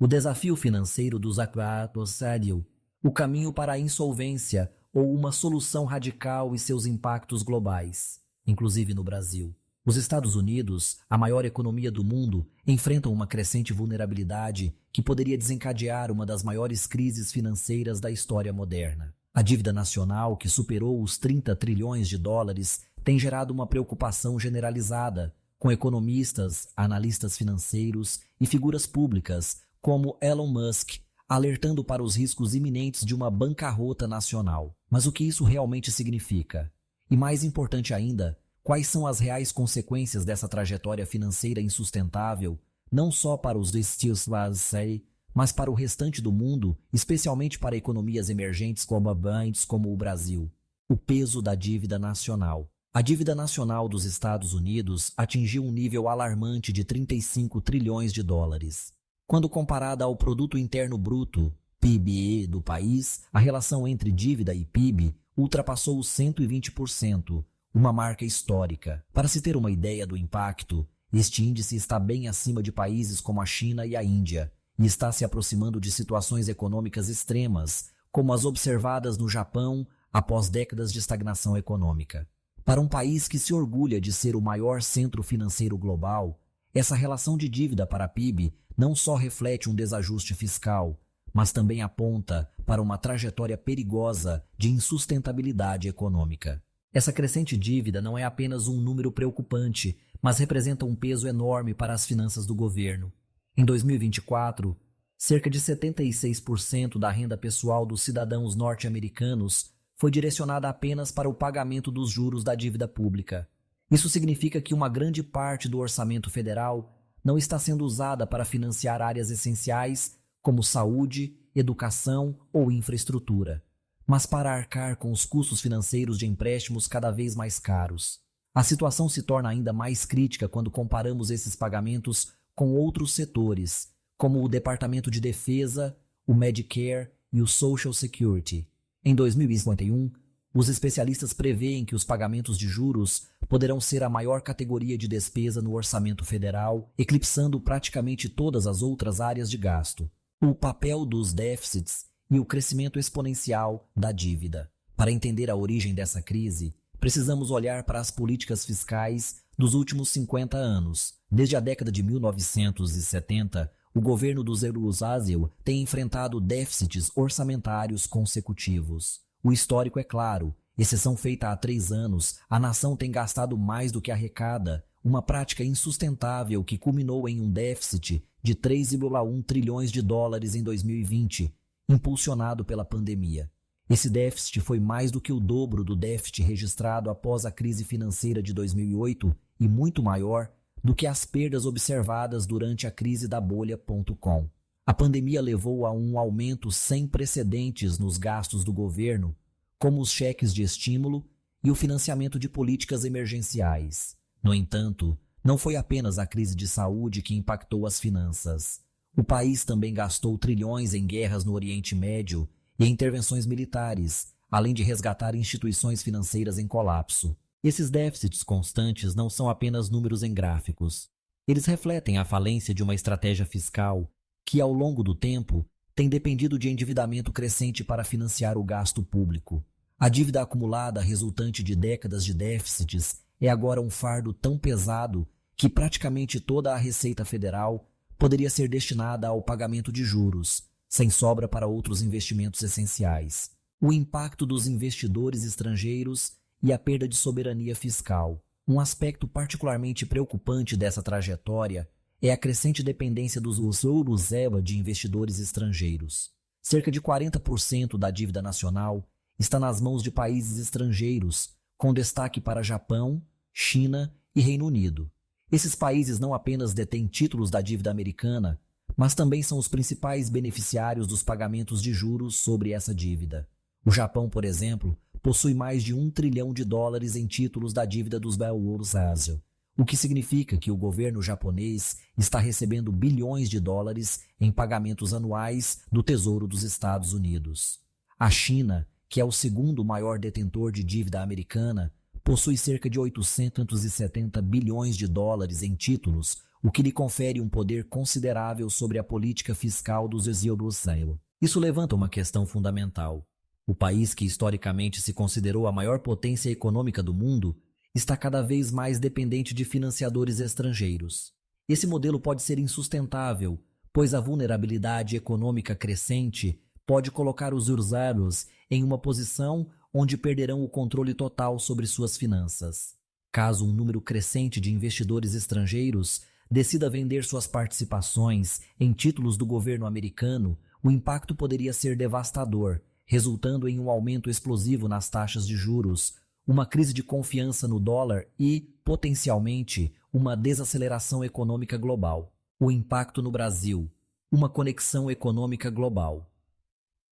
O desafio financeiro dos adversários, o caminho para a insolvência ou uma solução radical e seus impactos globais, inclusive no Brasil. Os Estados Unidos, a maior economia do mundo, enfrentam uma crescente vulnerabilidade que poderia desencadear uma das maiores crises financeiras da história moderna. A dívida nacional, que superou os 30 trilhões de dólares, tem gerado uma preocupação generalizada, com economistas, analistas financeiros e figuras públicas, como Elon Musk, alertando para os riscos iminentes de uma bancarrota nacional. Mas o que isso realmente significa? E mais importante ainda, quais são as reais consequências dessa trajetória financeira insustentável, não só para os Estados Unidos, mas para o restante do mundo, especialmente para economias emergentes como o Brasil? O peso da dívida nacional. A dívida nacional dos Estados Unidos atingiu um nível alarmante de 35 trilhões de dólares. Quando comparada ao Produto Interno Bruto, PIB, do país, a relação entre dívida e PIB ultrapassou os 120%, uma marca histórica. Para se ter uma ideia do impacto, este índice está bem acima de países como a China e a Índia, e está se aproximando de situações econômicas extremas, como as observadas no Japão após décadas de estagnação econômica. Para um país que se orgulha de ser o maior centro financeiro global, essa relação de dívida para PIB não só reflete um desajuste fiscal, mas também aponta para uma trajetória perigosa de insustentabilidade econômica. Essa crescente dívida não é apenas um número preocupante, mas representa um peso enorme para as finanças do governo. Em 2024, cerca de 76% da renda pessoal dos cidadãos norte-americanos foi direcionada apenas para o pagamento dos juros da dívida pública. Isso significa que uma grande parte do orçamento federal não está sendo usada para financiar áreas essenciais como saúde, educação ou infraestrutura, mas para arcar com os custos financeiros de empréstimos cada vez mais caros. A situação se torna ainda mais crítica quando comparamos esses pagamentos com outros setores, como o Departamento de Defesa, o Medicare e o Social Security. Em 2051, os especialistas preveem que os pagamentos de juros poderão ser a maior categoria de despesa no orçamento federal, eclipsando praticamente todas as outras áreas de gasto. O papel dos déficits e o crescimento exponencial da dívida. Para entender a origem dessa crise, precisamos olhar para as políticas fiscais dos últimos 50 anos. Desde a década de 1970, o governo do Eurosásio tem enfrentado déficits orçamentários consecutivos. O histórico é claro, exceção feita há 3 anos, a nação tem gastado mais do que arrecada, uma prática insustentável que culminou em um déficit de 3,1 trilhões de dólares em 2020, impulsionado pela pandemia. Esse déficit foi mais do que o dobro do déficit registrado após a crise financeira de 2008 e muito maior do que as perdas observadas durante a crise da bolha.com. A pandemia levou a um aumento sem precedentes nos gastos do governo, como os cheques de estímulo e o financiamento de políticas emergenciais. No entanto, não foi apenas a crise de saúde que impactou as finanças. O país também gastou trilhões em guerras no Oriente Médio e intervenções militares, além de resgatar instituições financeiras em colapso. Esses déficits constantes não são apenas números em gráficos. Eles refletem a falência de uma estratégia fiscal que, ao longo do tempo, tem dependido de endividamento crescente para financiar o gasto público. A dívida acumulada resultante de décadas de déficits é agora um fardo tão pesado que praticamente toda a Receita Federal poderia ser destinada ao pagamento de juros, sem sobra para outros investimentos essenciais. O impacto dos investidores estrangeiros e a perda de soberania fiscal. Um aspecto particularmente preocupante dessa trajetória é a crescente dependência dos tesouros de investidores estrangeiros. Cerca de 40% da dívida nacional está nas mãos de países estrangeiros, com destaque para Japão, China e Reino Unido. Esses países não apenas detêm títulos da dívida americana, mas também são os principais beneficiários dos pagamentos de juros sobre essa dívida. O Japão, por exemplo, possui mais de 1 trilhão de dólares em títulos da dívida dos Eurosásio, o que significa que o governo japonês está recebendo bilhões de dólares em pagamentos anuais do Tesouro dos Estados Unidos. A China, que é o segundo maior detentor de dívida americana, possui cerca de 870 bilhões de dólares em títulos, o que lhe confere um poder considerável sobre a política fiscal dos Brasil. Isso levanta uma questão fundamental. O país que historicamente se considerou a maior potência econômica do mundo está cada vez mais dependente de financiadores estrangeiros. Esse modelo pode ser insustentável, pois a vulnerabilidade econômica crescente pode colocar os usuários em uma posição onde perderão o controle total sobre suas finanças. Caso um número crescente de investidores estrangeiros decida vender suas participações em títulos do governo americano, o impacto poderia ser devastador, resultando em um aumento explosivo nas taxas de juros, uma crise de confiança no dólar e, potencialmente, uma desaceleração econômica global. O impacto no Brasil. Uma conexão econômica global.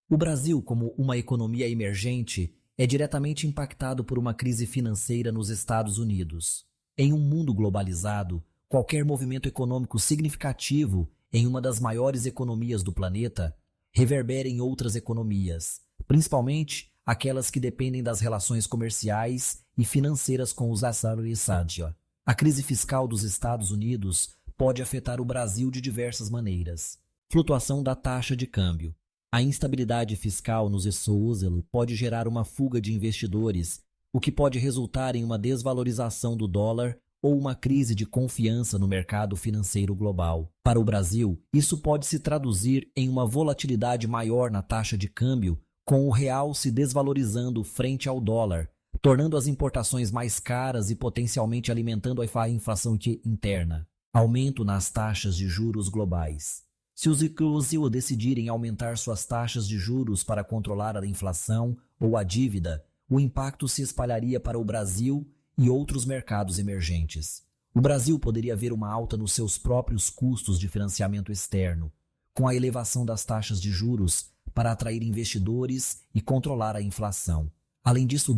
O Brasil, como uma economia emergente, é diretamente impactado por uma crise financeira nos Estados Unidos. Em um mundo globalizado, qualquer movimento econômico significativo em uma das maiores economias do planeta reverbera em outras economias, principalmente aquelas que dependem das relações comerciais e financeiras com os Estados. A crise fiscal dos Estados Unidos pode afetar o Brasil de diversas maneiras. Flutuação da taxa de câmbio. A instabilidade fiscal nos Estados Unidos pode gerar uma fuga de investidores, o que pode resultar em uma desvalorização do dólar ou uma crise de confiança no mercado financeiro global. Para o Brasil, isso pode se traduzir em uma volatilidade maior na taxa de câmbio, com o real se desvalorizando frente ao dólar, tornando as importações mais caras e potencialmente alimentando a inflação interna. Aumento nas taxas de juros globais. Se os Brasil decidirem aumentar suas taxas de juros para controlar a inflação ou a dívida, o impacto se espalharia para o Brasil e outros mercados emergentes. O Brasil poderia ver uma alta nos seus próprios custos de financiamento externo, com a elevação das taxas de juros para atrair investidores e controlar a inflação. Além disso,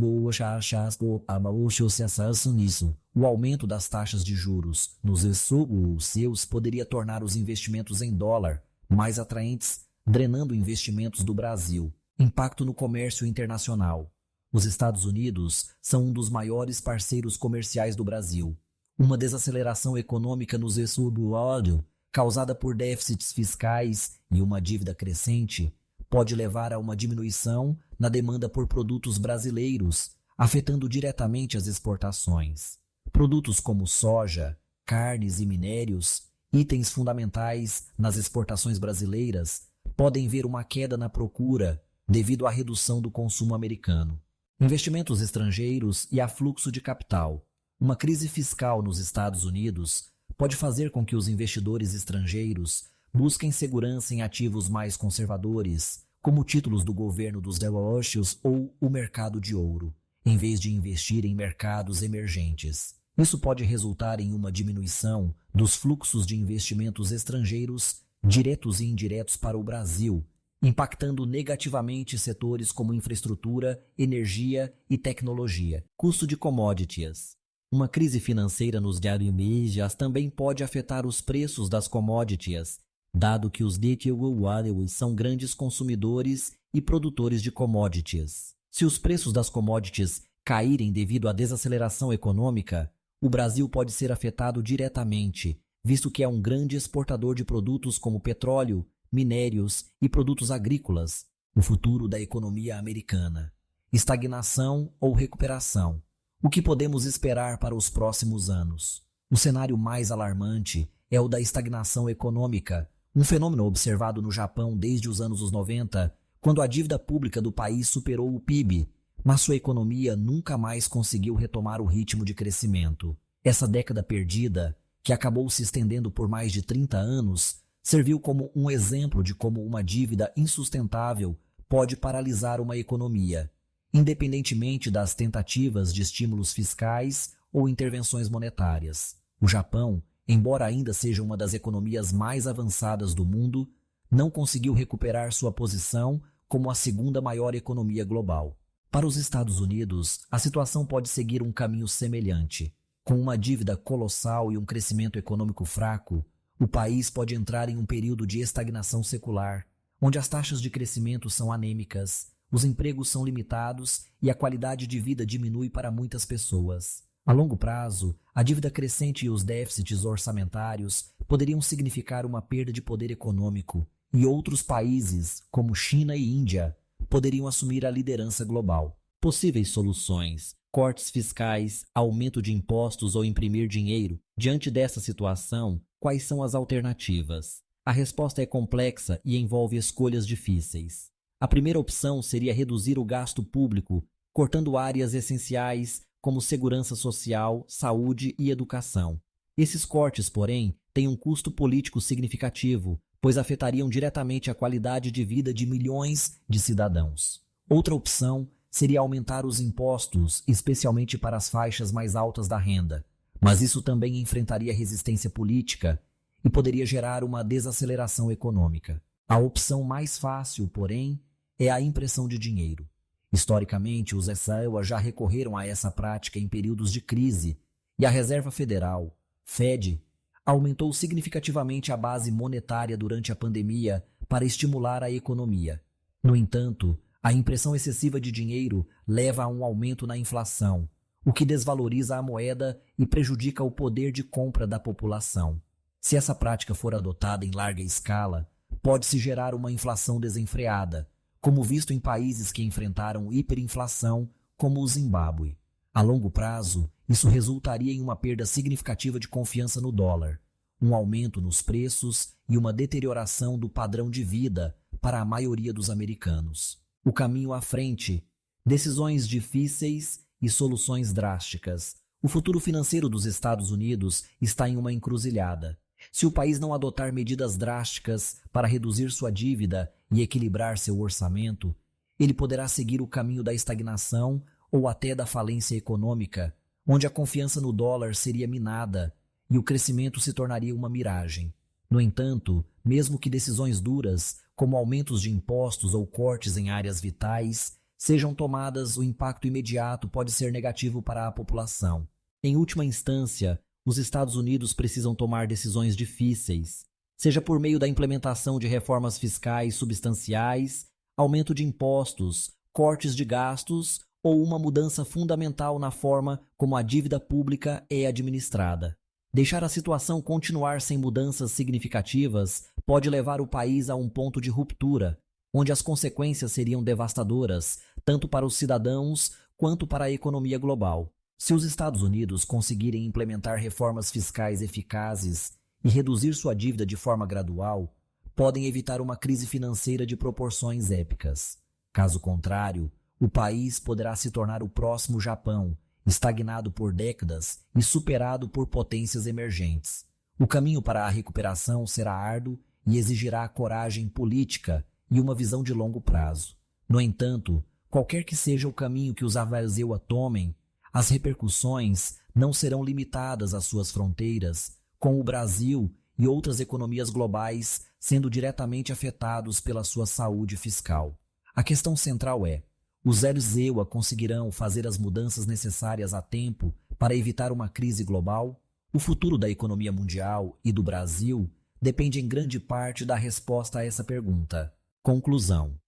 o aumento das taxas de juros nos Estados Unidos poderia tornar os investimentos em dólar mais atraentes, drenando investimentos do Brasil. Impacto no comércio internacional. Os Estados Unidos são um dos maiores parceiros comerciais do Brasil. Uma desaceleração econômica nos Estados Unidos, causada por déficits fiscais e uma dívida crescente, pode levar a uma diminuição na demanda por produtos brasileiros, afetando diretamente as exportações. Produtos como soja, carnes e minérios, itens fundamentais nas exportações brasileiras, podem ver uma queda na procura devido à redução do consumo americano. Investimentos estrangeiros e afluxo de capital. Uma crise fiscal nos Estados Unidos pode fazer com que os investidores estrangeiros busquem segurança em ativos mais conservadores, como títulos do governo dos negócios ou o mercado de ouro, em vez de investir em mercados emergentes. Isso pode resultar em uma diminuição dos fluxos de investimentos estrangeiros, diretos e indiretos para o Brasil, impactando negativamente setores como infraestrutura, energia e tecnologia. Custo de commodities. Uma crise financeira nos diários também pode afetar os preços das commodities, dado que os usuários são grandes consumidores e produtores de commodities. Se os preços das commodities caírem devido à desaceleração econômica, o Brasil pode ser afetado diretamente, visto que é um grande exportador de produtos como petróleo, minérios e produtos agrícolas. O futuro da economia americana. Estagnação ou recuperação. O que podemos esperar para os próximos anos? O cenário mais alarmante é o da estagnação econômica, um fenômeno observado no Japão desde os anos 90, quando a dívida pública do país superou o PIB, mas sua economia nunca mais conseguiu retomar o ritmo de crescimento. Essa década perdida, que acabou se estendendo por mais de 30 anos, serviu como um exemplo de como uma dívida insustentável pode paralisar uma economia, independentemente das tentativas de estímulos fiscais ou intervenções monetárias. O Japão, embora ainda seja uma das economias mais avançadas do mundo, não conseguiu recuperar sua posição como a segunda maior economia global. Para os Estados Unidos, a situação pode seguir um caminho semelhante. Com uma dívida colossal e um crescimento econômico fraco, o país pode entrar em um período de estagnação secular, onde as taxas de crescimento são anêmicas, os empregos são limitados e a qualidade de vida diminui para muitas pessoas. A longo prazo, a dívida crescente e os déficits orçamentários poderiam significar uma perda de poder econômico, e outros países, como China e Índia, poderiam assumir a liderança global. Possíveis soluções: cortes fiscais, aumento de impostos ou imprimir dinheiro. Diante dessa situação, quais são as alternativas? A resposta é complexa e envolve escolhas difíceis. A primeira opção seria reduzir o gasto público, cortando áreas essenciais como segurança social, saúde e educação. Esses cortes, porém, têm um custo político significativo, pois afetariam diretamente a qualidade de vida de milhões de cidadãos. Outra opção seria aumentar os impostos, especialmente para as faixas mais altas da renda, mas isso também enfrentaria resistência política e poderia gerar uma desaceleração econômica. A opção mais fácil, porém, é a impressão de dinheiro. Historicamente, os ESAEWA já recorreram a essa prática em períodos de crise, e a Reserva Federal, Fed, aumentou significativamente a base monetária durante a pandemia para estimular a economia. No entanto, a impressão excessiva de dinheiro leva a um aumento na inflação, o que desvaloriza a moeda e prejudica o poder de compra da população. Se essa prática for adotada em larga escala, pode-se gerar uma inflação desenfreada, como visto em países que enfrentaram hiperinflação, como o Zimbábue. A longo prazo, isso resultaria em uma perda significativa de confiança no dólar, um aumento nos preços e uma deterioração do padrão de vida para a maioria dos americanos. O caminho à frente: decisões difíceis e soluções drásticas. O futuro financeiro dos Estados Unidos está em uma encruzilhada. Se o país não adotar medidas drásticas para reduzir sua dívida e equilibrar seu orçamento, ele poderá seguir o caminho da estagnação ou até da falência econômica, onde a confiança no dólar seria minada e o crescimento se tornaria uma miragem. No entanto, mesmo que decisões duras, como aumentos de impostos ou cortes em áreas vitais, sejam tomadas, o impacto imediato pode ser negativo para a população. Em última instância, os Estados Unidos precisam tomar decisões difíceis, seja por meio da implementação de reformas fiscais substanciais, aumento de impostos, cortes de gastos ou uma mudança fundamental na forma como a dívida pública é administrada. Deixar a situação continuar sem mudanças significativas pode levar o país a um ponto de ruptura, onde as consequências seriam devastadoras, tanto para os cidadãos quanto para a economia global. Se os Estados Unidos conseguirem implementar reformas fiscais eficazes e reduzir sua dívida de forma gradual, podem evitar uma crise financeira de proporções épicas. Caso contrário, o país poderá se tornar o próximo Japão, estagnado por décadas e superado por potências emergentes. O caminho para a recuperação será árduo e exigirá coragem política e uma visão de longo prazo. No entanto, qualquer que seja o caminho que os ESAEWA tomem, as repercussões não serão limitadas às suas fronteiras, com o Brasil e outras economias globais sendo diretamente afetados pela sua saúde fiscal. A questão central é: os ESAEWA conseguirão fazer as mudanças necessárias a tempo para evitar uma crise global? O futuro da economia mundial e do Brasil depende em grande parte da resposta a essa pergunta. Conclusão: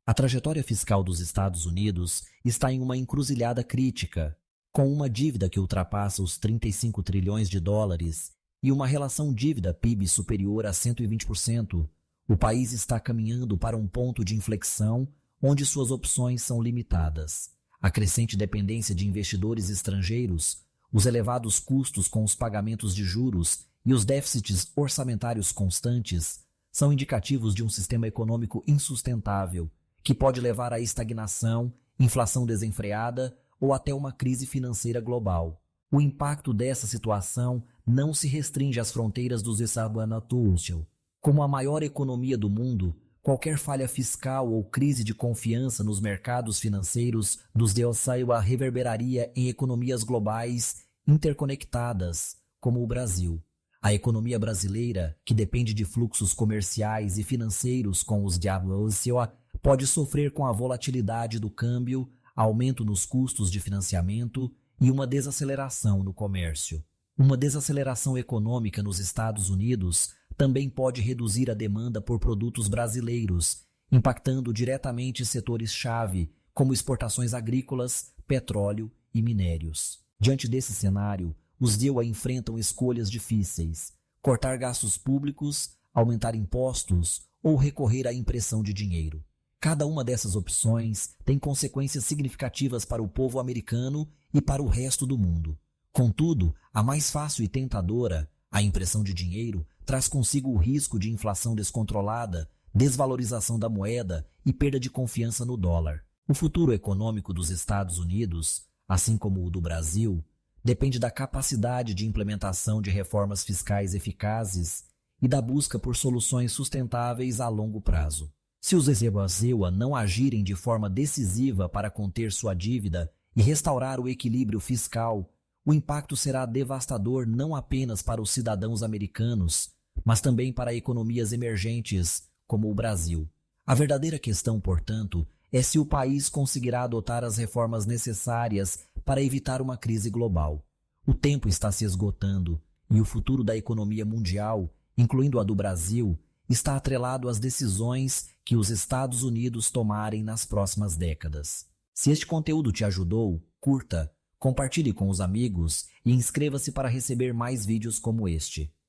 a trajetória fiscal dos Estados Unidos está em uma encruzilhada crítica, com uma dívida que ultrapassa os 35 trilhões de dólares e uma relação dívida-PIB superior a 120%. O país está caminhando para um ponto de inflexão onde suas opções são limitadas. A crescente dependência de investidores estrangeiros, os elevados custos com os pagamentos de juros e os déficits orçamentários constantes são indicativos de um sistema econômico insustentável, que pode levar à estagnação, inflação desenfreada ou até uma crise financeira global. O impacto dessa situação não se restringe às fronteiras dos Estados Unidos. Como a maior economia do mundo, qualquer falha fiscal ou crise de confiança nos mercados financeiros dos ESAEWA reverberaria em economias globais interconectadas, como o Brasil. A economia brasileira, que depende de fluxos comerciais e financeiros com os ESAEWA, pode sofrer com a volatilidade do câmbio, aumento nos custos de financiamento e uma desaceleração no comércio. Uma desaceleração econômica nos Estados Unidos também pode reduzir a demanda por produtos brasileiros, impactando diretamente setores-chave, como exportações agrícolas, petróleo e minérios. Diante desse cenário, os DEWA enfrentam escolhas difíceis: cortar gastos públicos, aumentar impostos ou recorrer à impressão de dinheiro. Cada uma dessas opções tem consequências significativas para o povo americano e para o resto do mundo. Contudo, a mais fácil e tentadora, a impressão de dinheiro, traz consigo o risco de inflação descontrolada, desvalorização da moeda e perda de confiança no dólar. O futuro econômico dos Estados Unidos, assim como o do Brasil, depende da capacidade de implementação de reformas fiscais eficazes e da busca por soluções sustentáveis a longo prazo. Se os reservas DEWA não agirem de forma decisiva para conter sua dívida e restaurar o equilíbrio fiscal, o impacto será devastador não apenas para os cidadãos americanos, mas também para economias emergentes como o Brasil. A verdadeira questão, portanto, é se o país conseguirá adotar as reformas necessárias para evitar uma crise global. O tempo está se esgotando e o futuro da economia mundial, incluindo a do Brasil, está atrelado às decisões que os Estados Unidos tomarem nas próximas décadas. Se este conteúdo te ajudou, curta, compartilhe com os amigos e inscreva-se para receber mais vídeos como este.